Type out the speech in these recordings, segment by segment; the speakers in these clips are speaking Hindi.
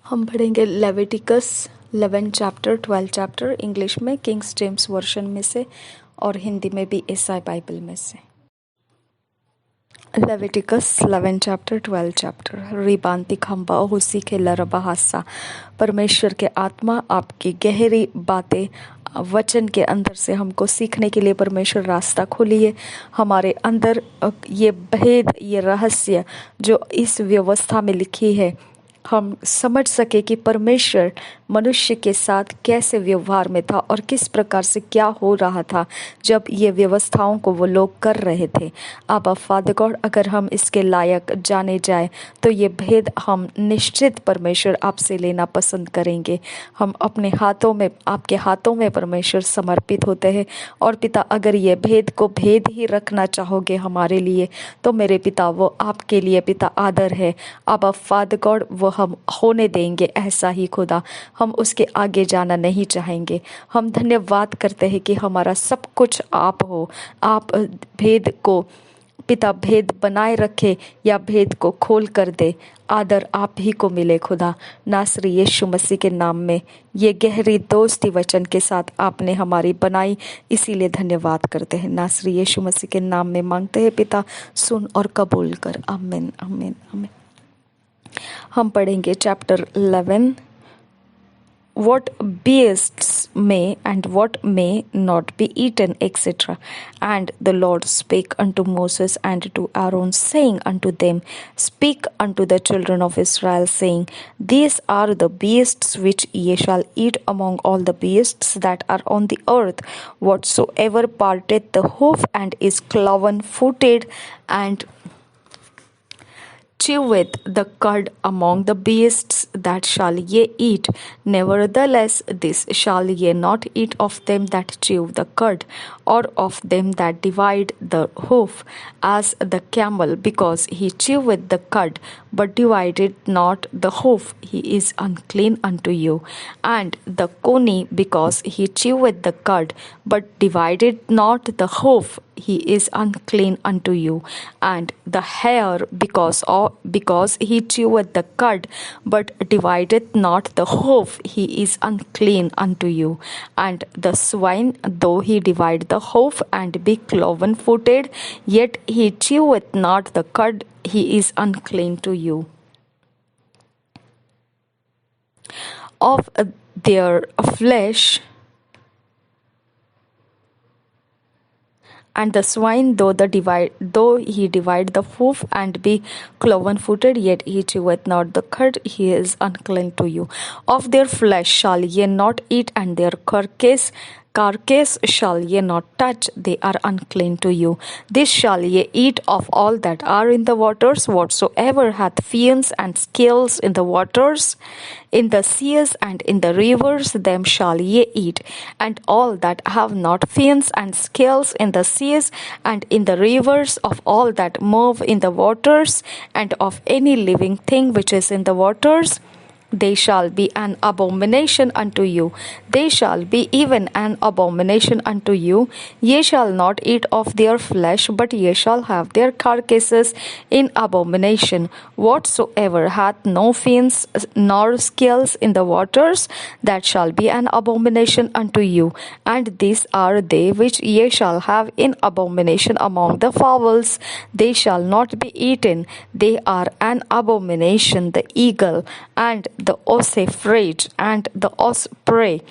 हम पढ़ेंगे लेविटिकस 11 चैप्टर 12 चैप्टर इंग्लिश में किंग्स जेम्स वर्जन में से और हिंदी में भी एसआई बाइबल में से। लेविटिकस 11 चैप्टर 12 चैप्टर रिबांति खंबा हुसी के लरबा हासा। परमेश्वर के आत्मा आपकी गहरी बातें वचन के अंदर से हमको सीखने के लिए परमेश्वर रास्ता खोलिए। हमारे अंदर ये भेद, ये रहस्य जो इस व्यवस्था में लिखी है, हम समझ सके कि परमेश्वर मनुष्य के साथ कैसे व्यवहार में था और किस प्रकार से क्या हो रहा था जब ये व्यवस्थाओं को वो लोग कर रहे थे। अब फादर गॉड, अगर हम इसके लायक जाने जाए तो ये भेद हम निश्चित परमेश्वर आपसे लेना पसंद करेंगे। हम अपने हाथों में, आपके हाथों में परमेश्वर समर्पित होते हैं। और पिता, अगर ये भेद को भेद ही रखना चाहोगे हमारे लिए तो मेरे पिता, वो आपके लिए पिता आदर है। अब फादर गॉड, वो हम होने देंगे ऐसा ही खुदा, हम उसके आगे जाना नहीं चाहेंगे। हम धन्यवाद करते हैं कि हमारा सब कुछ आप हो। आप भेद को पिता भेद बनाए रखे या भेद को खोल कर दे, आदर आप ही को मिले खुदा। नासरी यीशु मसीह के नाम में ये गहरी दोस्ती वचन के साथ आपने हमारी बनाई, इसीलिए धन्यवाद करते हैं। नासरी यीशु मसीह के नाम में मांगते हैं पिता, सुन और कबूल कर। आमीन आमीन आमीन। हम पढ़ेंगे chapter 11, what beasts may and what may not be eaten, etc. And the Lord spake unto Moses and to Aaron, saying unto them, Speak unto the children of Israel, saying, These are the beasts which ye shall eat among all the beasts that are on the earth, whatsoever parteth the hoof and is cloven-footed and cheweth the cud among the beasts, that shall ye eat. Nevertheless, this shall ye not eat of them that chew the cud, or of them that divide the hoof, as the camel, because he cheweth the cud, but divided not the hoof, he is unclean unto you. And the coney, because he cheweth the cud, but divided not the hoof, he is unclean unto you. And the hare, because he cheweth the cud, but divideth not the hoof, he is unclean unto you. And the swine, though he divide the hoof and be cloven-footed, yet he cheweth not the cud, he is unclean to you. Of their flesh, and the swine, though he divide the hoof and be cloven-footed, yet he cheweth not the cud, he is unclean to you. Of their flesh shall ye not eat, and their carcass shall ye not touch, they are unclean to you. This shall ye eat of all that are in the waters, whatsoever hath fins and scales in the waters, in the seas and in the rivers, them shall ye eat. And all that have not fins and scales in the seas and in the rivers, of all that move in the waters, and of any living thing which is in the waters, they shall be an abomination unto you. They shall be even an abomination unto you. Ye shall not eat of their flesh, but ye shall have their carcasses in abomination. Whatsoever hath no fins nor scales in the waters, that shall be an abomination unto you. And these are they which ye shall have in abomination among the fowls. They shall not be eaten. They are an abomination: the eagle, and the osprey, and the osprey,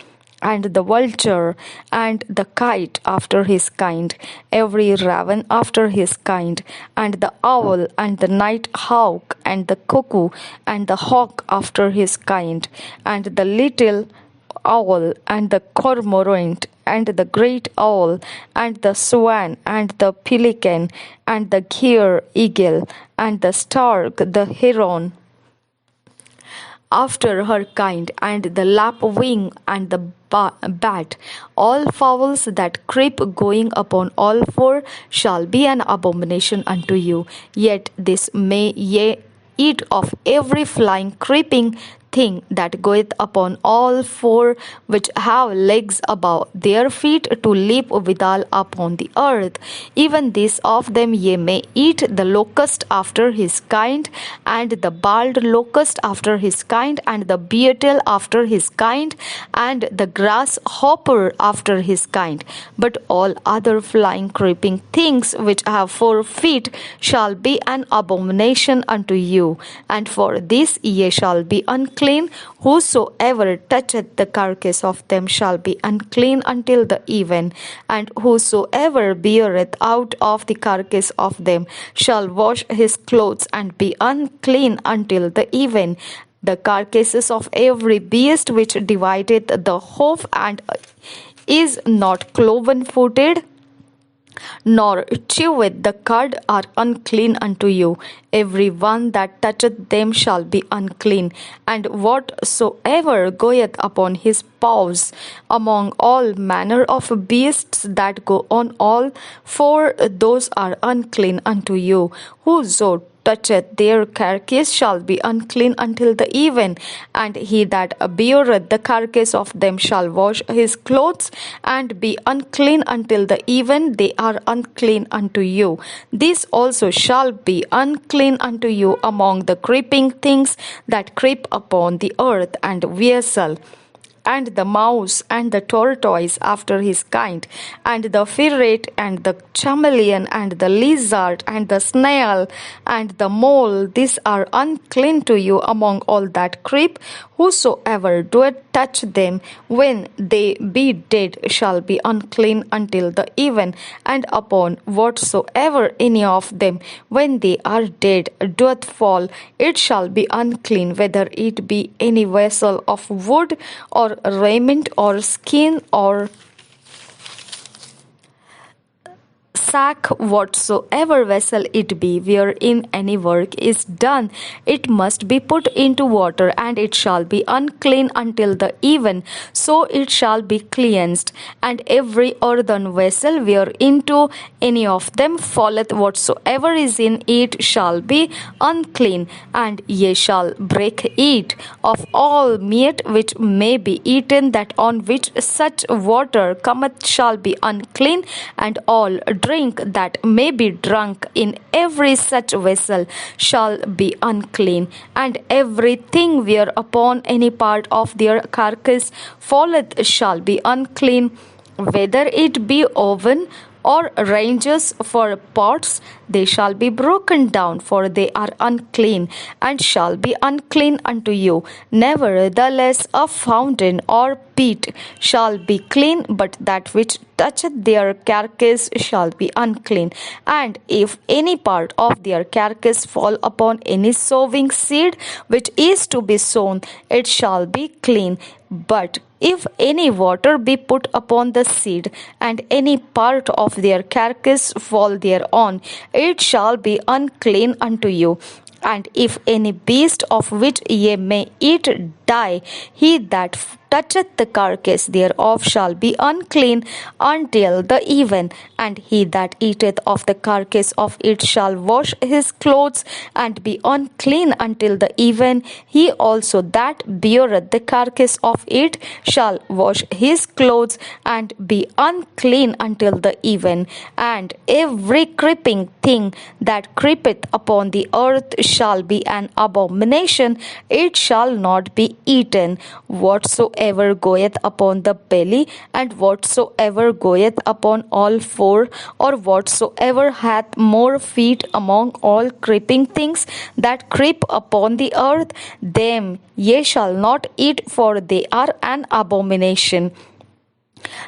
and the vulture, and the kite after his kind, every raven after his kind, and the owl, and the night hawk, and the cuckoo, and the hawk after his kind, and the little owl, and the cormorant, and the great owl, and the swan, and the pelican, and the gier eagle, and the stark, the heron after her kind, and the lapwing, and the bat. All fowls that creep going upon all four shall be an abomination unto you. Yet this may ye eat of every flying creeping thing that goeth upon all four, which have legs above their feet to leap withal upon the earth. Even this of them ye may eat, the locust after his kind, and the bald locust after his kind, and the beetle after his kind, and the grasshopper after his kind. But all other flying creeping things which have 4 feet shall be an abomination unto you, and for this ye shall be unclean. Whosoever toucheth the carcass of them shall be unclean until the even, and whosoever beareth out of the carcass of them shall wash his clothes and be unclean until the even. The carcasses of every beast which divideth the hoof and is not cloven footed, nor cheweth the cud, are unclean unto you. Every one that toucheth them shall be unclean. And whatsoever goeth upon his paws among all manner of beasts that go on all four, those are unclean unto you. Whoso toucheth their carcass shall be unclean until the even, and he that beareth the carcass of them shall wash his clothes and be unclean until the even. They are unclean unto you. This also shall be unclean unto you among the creeping things that creep upon the earth, and weasel, and the mouse, and the tortoise after his kind, and the ferret, and the chameleon, and the lizard, and the snail, and the mole. These are unclean to you among all that creep. Whosoever doeth touch them when they be dead shall be unclean until the even. And upon whatsoever any of them, when they are dead, doeth fall, it shall be unclean, whether it be any vessel of wood, or raiment, or skin, or sack, whatsoever vessel it be, wherein any work is done, it must be put into water, and it shall be unclean until the even, so it shall be cleansed. And every earthen vessel whereinto any of them falleth, whatsoever is in it shall be unclean, and ye shall break it. Of all meat which may be eaten, that on which such water cometh shall be unclean, and all drink that may be drunk in every such vessel shall be unclean. And everything whereupon any part of their carcass falleth shall be unclean, whether it be oven or ranges for pots, they shall be broken down, for they are unclean, and shall be unclean unto you. Nevertheless, a fountain or pit shall be clean, but that which toucheth their carcass shall be unclean. And if any part of their carcass fall upon any sowing seed which is to be sown, it shall be clean. But if any water be put upon the seed, and any part of their carcass fall thereon, it shall be unclean unto you. And if any beast of which ye may eat die, he that toucheth the carcass thereof shall be unclean until the even. And he that eateth of the carcass of it shall wash his clothes and be unclean until the even. He also that beareth the carcass of it shall wash his clothes and be unclean until the even. And every creeping thing that creepeth upon the earth shall be an abomination, it shall not be eaten. Whatsoever goeth upon the belly, and whatsoever goeth upon all four, or whatsoever hath more feet among all creeping things that creep upon the earth, them ye shall not eat, for they are an abomination.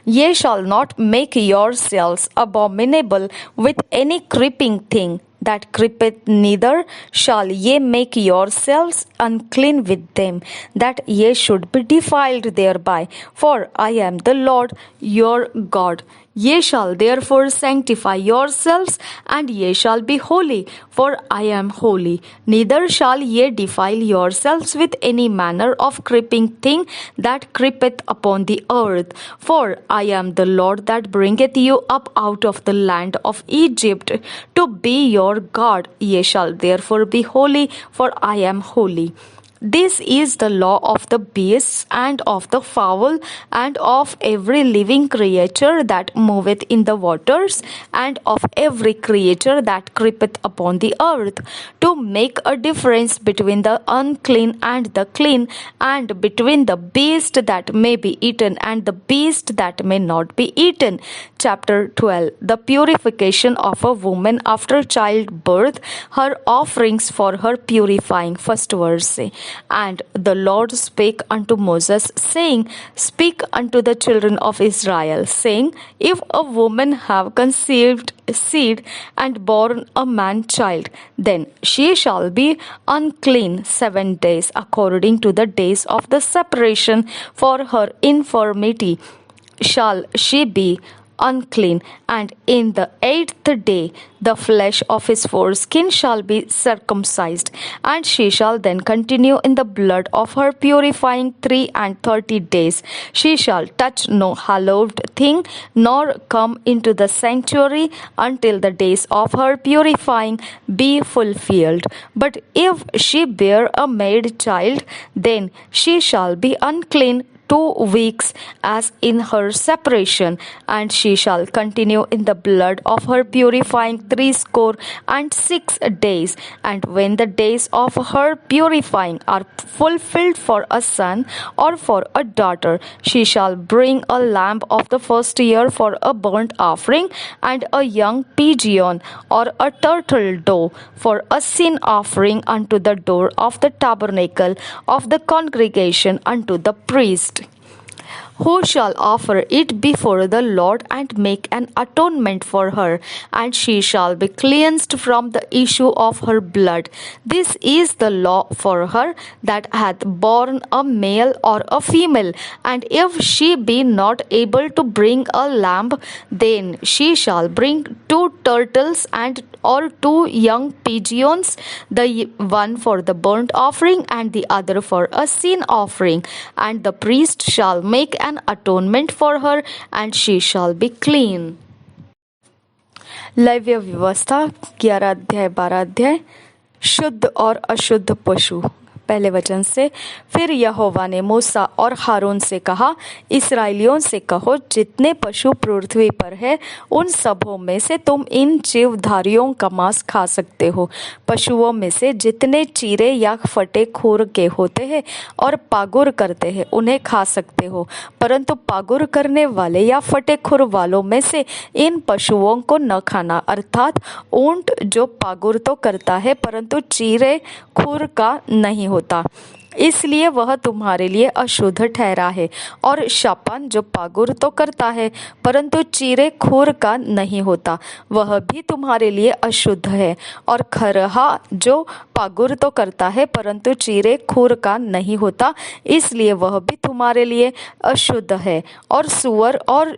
Ye shall not make yourselves abominable with any creeping thing that creepeth, neither shall ye make yourselves unclean with them, that ye should be defiled thereby. For I am the Lord your God. Ye shall therefore sanctify yourselves, and ye shall be holy, for I am holy. Neither shall ye defile yourselves with any manner of creeping thing that creepeth upon the earth. For I am the Lord that bringeth you up out of the land of Egypt to be your God. Ye shall therefore be holy, for I am holy. This is the law of the beasts and of the fowl and of every living creature that moveth in the waters and of every creature that creepeth upon the earth, to make a difference between the unclean and the clean, and between the beast that may be eaten and the beast that may not be eaten. Chapter 12. The purification of a woman after childbirth, her offerings for her purifying. First verse. And the Lord spake unto Moses, saying, Speak unto the children of Israel, saying, If a woman have conceived seed and born a man child, then she shall be unclean 7 days, according to the days of the separation for her infirmity shall she be unclean, and in the 8th day the flesh of his foreskin shall be circumcised, and she shall then continue in the blood of her purifying 33 days. She shall touch no hallowed thing, nor come into the sanctuary until the days of her purifying be fulfilled. But if she bear a male child, then she shall be unclean 2 weeks as in her separation, and she shall continue in the blood of her purifying 66 days. And when the days of her purifying are fulfilled for a son or for a daughter, she shall bring a lamb of the first year for a burnt offering, and a young pigeon or a turtle dove for a sin offering unto the door of the tabernacle of the congregation unto the priest, who shall offer it before the Lord and make an atonement for her, and she shall be cleansed from the issue of her blood. This is the law for her that hath borne a male or a female. And if she be not able to bring a lamb, then she shall bring 2 turtles and or 2 young pigeons, the one for the burnt offering and the other for a sin offering. And the priest shall make an atonement for her, and she shall be clean. लैव्य व्यवस्था 11 अध्याय 12 अध्याय। शुद्ध और अशुद्ध पशु। पहले वचन से, फिर यहोवा ने मूसा और हारून से कहा, इस्राएलियों से कहो, जितने पशु पृथ्वी पर है उन सबों में से तुम इन जीवधारियों का मांस खा सकते हो। पशुओं में से जितने चीरे या फटे खुर के होते हैं और पागुर करते हैं उन्हें खा सकते हो, परंतु पागुर करने वाले या फटे खुर वालों में से इन पशुओं को न खाना, अर्थात ऊंट जो पागुर तो करता है परंतु चीरे खुर का नहीं होता, इसलिए वह तुम्हारे लिए अशुद्ध ठहरा है। और शापान जो पागुर तो करता है परंतु चीरे खुर का नहीं होता, वह भी तुम्हारे लिए अशुद्ध है। और खरहा जो पागुर तो करता है परंतु चीरे खुर का नहीं होता, इसलिए वह भी तुम्हारे लिए अशुद्ध है। और सूअर और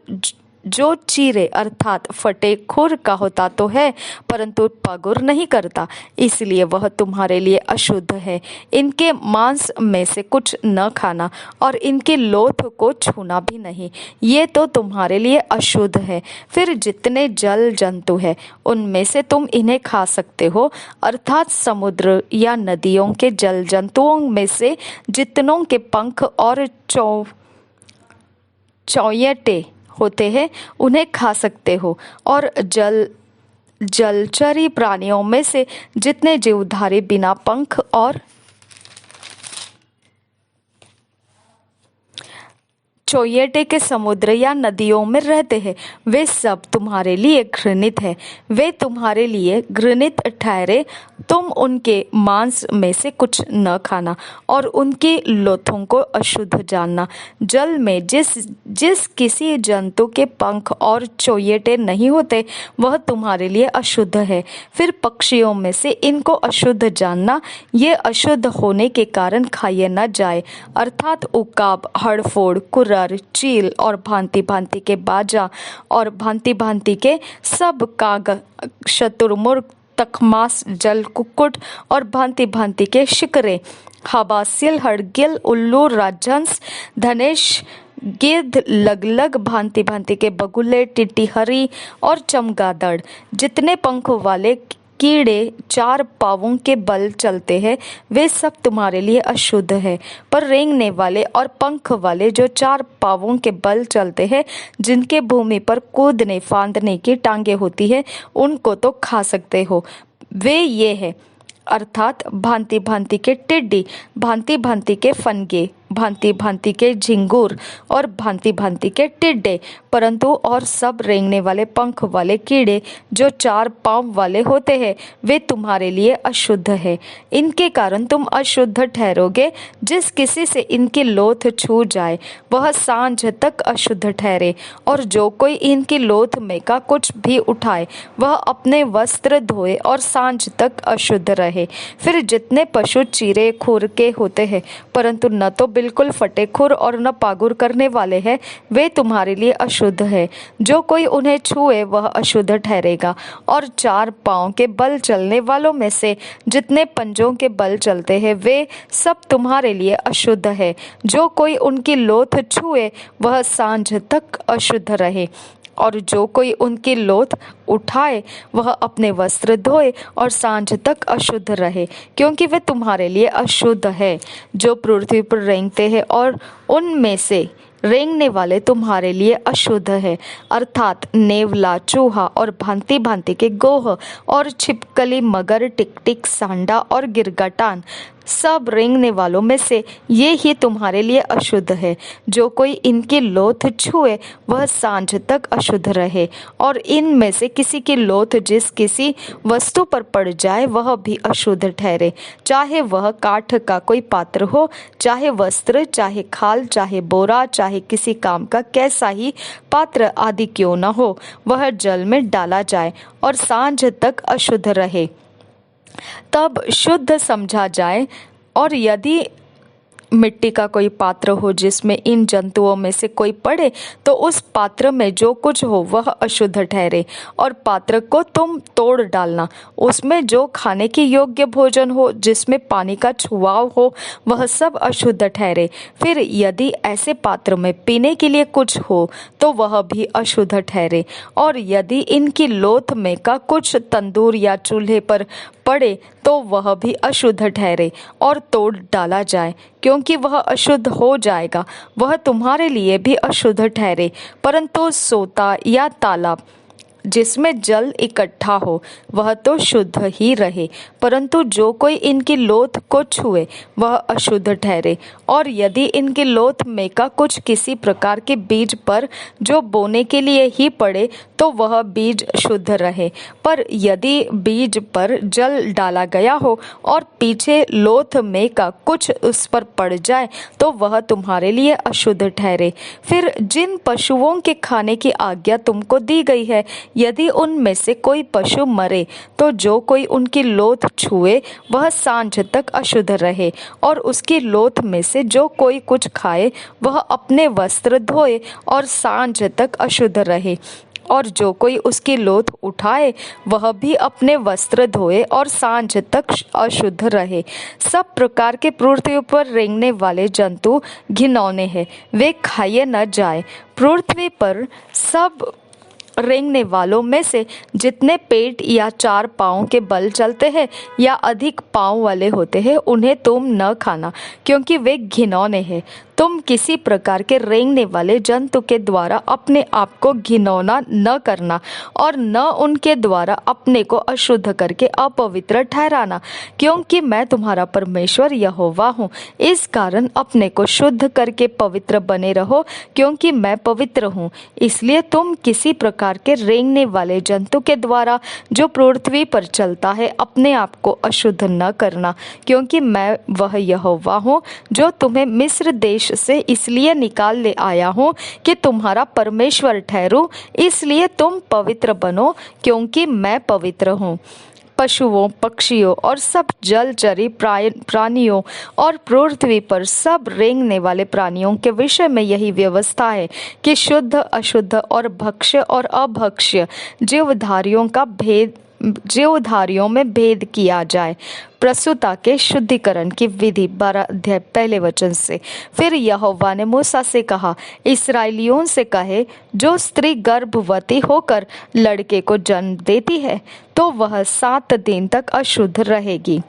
जो चीरे अर्थात फटे खुर का होता तो है परंतु पागुर नहीं करता, इसलिए वह तुम्हारे लिए अशुद्ध है। इनके मांस में से कुछ न खाना और इनके लोथ को छूना भी नहीं, ये तो तुम्हारे लिए अशुद्ध है। फिर जितने जल जंतु है उनमें से तुम इन्हें खा सकते हो, अर्थात समुद्र या नदियों के जल जंतुओं में से जितनों के पंख और चौयटे होते हैं उन्हें खा सकते हो। और जलचरी प्राणियों में से जितने जीवधारी बिना पंख और चौयटे के समुद्र या नदियों में रहते हैं, वे सब तुम्हारे लिए घृणित है। वे तुम्हारे लिए घृणित ठहरे, तुम उनके मांस में से कुछ न खाना और उनके लोथों को अशुद्ध जानना। जल में जिस किसी जंतु के पंख और चौयटे नहीं होते वह तुम्हारे लिए अशुद्ध है। फिर पक्षियों में से इनको अशुद्ध जानना, ये अशुद्ध होने के कारण खाए न जाए, अर्थात उकाब, हड़फोड़, कुर्रा, चील और भांति भांति के बाजा और भांति भांति के सब काग, शतुरमुर्ग, तखमास, जल कुक्कुट और भांति भांति के शिकरे, हबासिल, हड़गिल, उल्लू, राजहंस, धनेश, गिद्ध, लगलग, भांति भांति के बगुले, टिटिहरी और चमगादड़, जितने पंख वाले कीड़े चार पांवों के बल चलते हैं, वे सब तुम्हारे लिए अशुद्ध है। पर रेंगने वाले और पंख वाले जो चार पांवों के बल चलते हैं, जिनके भूमि पर कूदने फांदने की टांगे होती है, उनको तो खा सकते हो। वे ये है, अर्थात भांति भांति के टिड्डी, भांति भांति के फनगे, भांति भांति के झिंगूर और भांति भांति के टिड्डे, परंतु और सब रेंगने वाले पंख वाले कीड़े जो चार पांव वाले होते हैं, वे तुम्हारे लिए अशुद्ध है। इनके कारण तुम अशुद्ध ठहरोगे। जिस किसी से इनकी लोथ छू जाए वह सांझ तक अशुद्ध ठहरे, और जो कोई इनकी लोथ में का कुछ भी उठाए वह अपने वस्त्र धोए और सांझ तक अशुद्ध रहे। फिर जितने पशु चीरे खुर के होते हैं, परंतु न तो बिल्कुल फटे खुर और न पागुर करने वाले हैं, वे तुम्हारे लिए अशुद्ध है। जो कोई उन्हें छुए वह अशुद्ध ठहरेगा। और चार पांव के बल चलने वालों में से जितने पंजों के बल चलते हैं, वे सब तुम्हारे लिए अशुद्ध है। जो कोई उनकी लोथ छुए वह सांझ तक अशुद्ध रहे, और जो कोई उनकी लोथ उठाए वह अपने वस्त्र धोए और सांझ तक अशुद्ध रहे, क्योंकि वे तुम्हारे लिए अशुद्ध है। जो पृथ्वी पर रेंगते हैं और उनमें से रेंगने वाले तुम्हारे लिए अशुद्ध है, अर्थात नेवला, चूहा और भांति भांति के गोह और छिपकली, मगर, टिकटिक, सांडा और गिरगाटान, सब रेंगने वालों में से ये ही तुम्हारे लिए अशुद्ध है। जो कोई इनकी लोथ छुए वह सांझ तक अशुद्ध रहे। और इनमें से किसी की लोथ जिस किसी वस्तु पर पड़ जाए वह भी अशुद्ध ठहरे, चाहे वह काठ का कोई पात्र हो, चाहे वस्त्र, चाहे खाल, चाहे बोरा, चाहे किसी काम का कैसा ही पात्र आदि क्यों न हो, वह जल में डाला जाए और सांझ तक अशुद्ध रहे, तब शुद्ध समझा जाए। और यदि मिट्टी का कोई पात्र हो जिसमें इन जंतुओं में से कोई पड़े, तो उस पात्र में जो कुछ हो वह अशुद्ध ठहरे, और पात्र को तुम तोड़ डालना। उसमें जो खाने के योग्य भोजन हो जिसमें पानी का छुआव हो वह सब अशुद्ध ठहरे। फिर यदि ऐसे पात्र में पीने के लिए कुछ हो तो वह भी अशुद्ध ठहरे। और यदि इनकी लोथ में का कुछ तंदूर या चूल्हे पर पड़े तो वह भी अशुद्ध ठहरे और तोड़ डाला जाए, क्योंकि वह अशुद्ध हो जाएगा। वह तुम्हारे लिए भी अशुद्ध ठहरे। परंतु सोता या तालाब जिसमें जल इकट्ठा हो वह तो शुद्ध ही रहे, परंतु जो कोई इनकी लोथ को छुए वह अशुद्ध ठहरे। और यदि इनकी लोथ में का कुछ किसी प्रकार के बीज पर जो बोने के लिए ही पड़े तो वह बीज शुद्ध रहे। पर यदि बीज पर जल डाला गया हो और पीछे लोथ में का कुछ उस पर पड़ जाए तो वह तुम्हारे लिए अशुद्ध ठहरे। फिर जिन पशुओं के खाने की आज्ञा तुमको दी गई है, यदि उनमें से कोई पशु मरे तो जो कोई उनकी लोथ छुए वह सांझ तक अशुद्ध रहे, और उसकी लोथ में से जो कोई कुछ खाए वह अपने वस्त्र धोए और सांझ तक अशुद्ध रहे। और जो कोई उसकी लोथ उठाए वह भी अपने वस्त्र धोए और सांझ तक अशुद्ध रहे। सब प्रकार के पृथ्वी पर रेंगने वाले जंतु घिनौने हैं, वे खाए न जाए। पृथ्वी पर सब रेंगने वालों में से जितने पेट या चार पांव के बल चलते हैं या अधिक पांव वाले होते हैं, उन्हें तुम न खाना, क्योंकि वे घिनौने हैं। तुम किसी प्रकार के रेंगने वाले जंतु के द्वारा अपने आप को घिनौना न करना, और न उनके द्वारा अपने को अशुद्ध करके अपवित्र ठहराना, क्योंकि मैं तुम्हारा परमेश्वर यहोवा हूँ। इस कारण अपने को शुद्ध करके पवित्र बने रहो, क्योंकि मैं पवित्र हूँ। इसलिए तुम किसी प्रकार के रेंगने वाले जंतु के द्वारा जो पृथ्वी पर चलता है अपने आप को अशुद्ध न करना, क्योंकि मैं वह यहोवा हूँ जो तुम्हें मिस्र देश से इसलिए निकाल ले आया हूँ कि तुम्हारा परमेश्वर ठहरूं। इसलिए तुम पवित्र बनो, क्योंकि मैं पवित्र हूँ। पशुओं, पक्षियों और सब जलचरी प्राणियों और पृथ्वी पर सब रेंगने वाले प्राणियों के विषय में यही व्यवस्था है कि शुद्ध, अशुद्ध और भक्ष्य और अभक्ष्य जीवधारियों का जीवधारियों में भेद किया जाए। प्रसूता के शुद्धिकरण की विधि 12 अध्याय पहले वचन से। फिर यहोवा ने मूसा से कहा, इस्राएलियों से कहे, जो स्त्री गर्भवती होकर लड़के को जन्म देती है तो वह 7 दिन तक अशुद्ध रहेगी।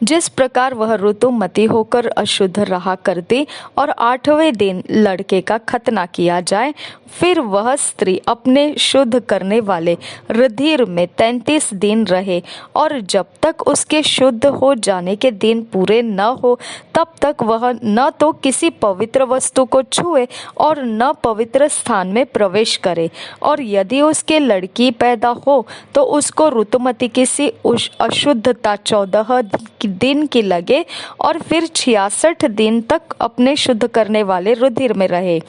जिस प्रकार वह ऋतुमती होकर अशुद्ध रहा करती, और 8वें दिन लड़के का खतना किया जाए, फिर वह स्त्री अपने शुद्ध करने वाले रुधिर में 33 दिन रहे, और जब तक उसके शुद्ध हो जाने के दिन पूरे न हो तब तक वह न तो किसी पवित्र वस्तु को छुए और न पवित्र स्थान में प्रवेश करे। और यदि उसके लड़की पैदा हो तो उसको ऋतुमती किसी अशुद्धता 14 दिन की लगे, और फिर 66 दिन तक अपने शुद्ध करने वाले रुधिर में रहे।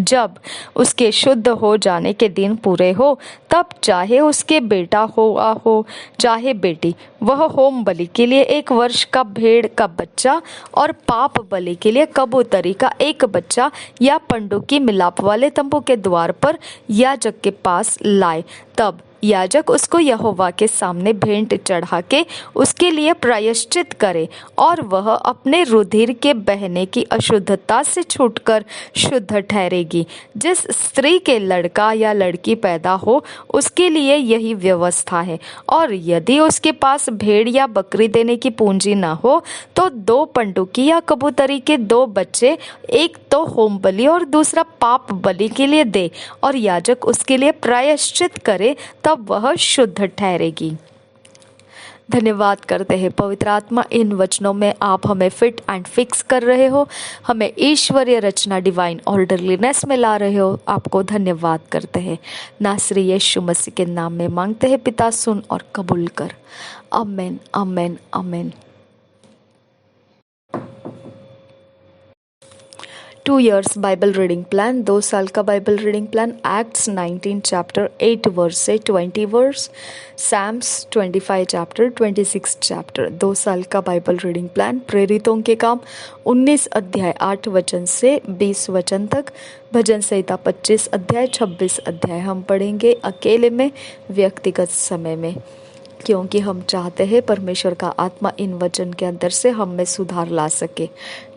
जब उसके शुद्ध हो जाने के दिन पूरे हो, तब चाहे उसके बेटा हो चाहे बेटी, वह होम बलि के लिए 1 वर्ष का भेड़ का बच्चा और पाप बलि के लिए कबूतरी का 1 बच्चा या पंडुकी मिलाप वाले तंबू के द्वार पर याजक के पास लाए। तब याजक उसको यहोवा के सामने भेंट चढ़ा के उसके लिए प्रायश्चित करे, और वह अपने रुधिर के बहने की अशुद्धता से छूटकर शुद्ध ठहरेगी। जिस स्त्री के लड़का या लड़की पैदा हो उसके लिए यही व्यवस्था है। और यदि उसके पास भेड़ या बकरी देने की पूंजी न हो तो 2 पंडुकी या कबूतरी के 2 बच्चे, एक तो होम बलि और दूसरा पाप बलि के लिए दे, और याजक उसके लिए प्रायश्चित करे, तब वह शुद्ध ठहरेगी। धन्यवाद करते हैं पवित्र आत्मा, इन वचनों में आप हमें फिट एंड फिक्स कर रहे हो, हमें ईश्वरीय रचना डिवाइन ऑर्डरलीनेस में ला रहे हो। आपको धन्यवाद करते हैं। नासरी यीशु मसीह के नाम में मांगते हैं पिता, सुन और कबूल कर। आमीन, आमीन, आमीन। 2 years बाइबल रीडिंग प्लान, 2 साल का Bible reading plan. Acts 19 chapter 8 verse से 20 वर्स, सैम्स 25 चैप्टर 26 चैप्टर। 2 साल का बाइबल रीडिंग प्लान। प्रेरितों के काम 19 अध्याय 8 वचन से 20 वचन तक। भजन संहिता 25 अध्याय 26 अध्याय हम पढ़ेंगे अकेले में, व्यक्तिगत समय में, क्योंकि हम चाहते हैं परमेश्वर का आत्मा इन वचन के अंदर से हम में सुधार ला सके।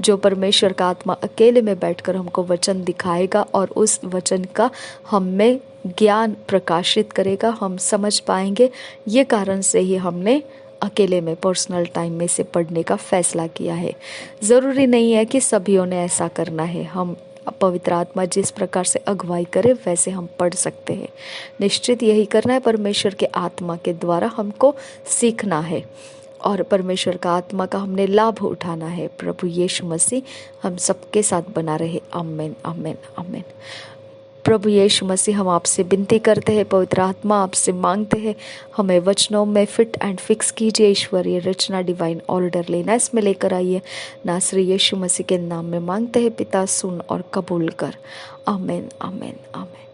जो परमेश्वर का आत्मा अकेले में बैठकर हमको वचन दिखाएगा और उस वचन का हम में ज्ञान प्रकाशित करेगा, हम समझ पाएंगे। ये कारण से ही हमने अकेले में पर्सनल टाइम में से पढ़ने का फैसला किया है। ज़रूरी नहीं है कि सभीयों ने ऐसा करना है। हम पवित्र आत्मा जिस प्रकार से अगुवाई करे वैसे हम पढ़ सकते हैं। निश्चित यही करना है, परमेश्वर के आत्मा के द्वारा हमको सीखना है और परमेश्वर का आत्मा का हमने लाभ उठाना है। प्रभु यीशु मसीह हम सबके साथ बना रहे। आमीन, आमीन, आमीन। प्रभु यीशु मसीह, हम आपसे विनती करते हैं, पवित्र आत्मा आपसे मांगते हैं, हमें वचनों में फिट एंड फिक्स कीजिए। ईश्वरीय रचना डिवाइन ऑर्डर लेना इसमें लेकर आइए। नासरी यीशु मसीह के नाम में मांगते हैं पिता, सुन और कबूल कर। आमीन, आमीन, आमीन।